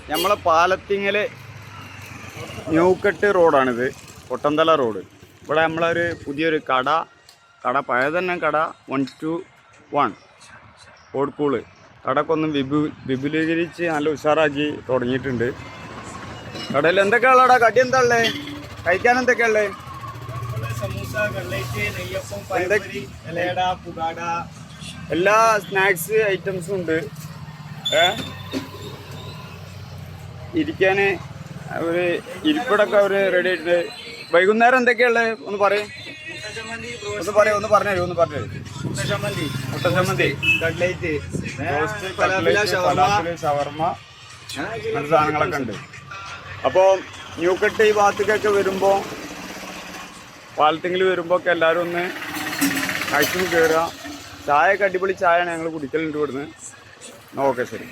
നമ്മളെ പാലത്തിങ്ങല് new cut റോഡാണിത്, കൊട്ടന്തല road. ഇവിടെ നമ്മളൊരു പുതിയൊരു കട പഴയ തന്നെ കട 121 ഓട്കൂള് കടക്കൊന്ന് വിപുലീകരിച്ച് നല്ല ഉഷാറാക്കി തുടങ്ങിയിട്ടുണ്ട്. കടയിൽ എന്തൊക്കെയാണുള്ളടാ? കടി എന്താ ഉള്ളത്? കഴിക്കാൻ എന്തൊക്കെയാ സമൂസ, കട്ട്ലേറ്റ്, നെയ്യപ്പം, പഴംപൊരി, ഇലയട, പുകാട, എല്ലാ സ്നാക്സ് ഐറ്റംസും ഉണ്ട്. ഇരിക്കാന് ഒരു ഇരിപ്പിടൊക്കെ അവർ റെഡി ആയിട്ടുണ്ട്. വൈകുന്നേരം എന്തൊക്കെയുള്ളത് ഒന്ന് പറയും, ഒന്ന് പറഞ്ഞു. മുട്ടച്ചമ്മന്തി, കട്ട്ലേറ്റ്, ഷവർമ അങ്ങനത്തെ സാധനങ്ങളൊക്കെ ഉണ്ട്. അപ്പോൾ ന്യൂക്കട്ട് ഈ ഭാഗത്തേക്കൊക്കെ വരുമ്പോൾ, പാലത്തിങ്കിൽ വരുമ്പോൾ ഒക്കെ എല്ലാവരും ഒന്ന് മാക്സിമം കയറുക. ചായയൊക്കെ അടിപൊളി ചായയാണ് ഞങ്ങൾ കുടിക്കലുണ്ട് ഇവിടുന്ന്. ഓക്കെ, ശരി.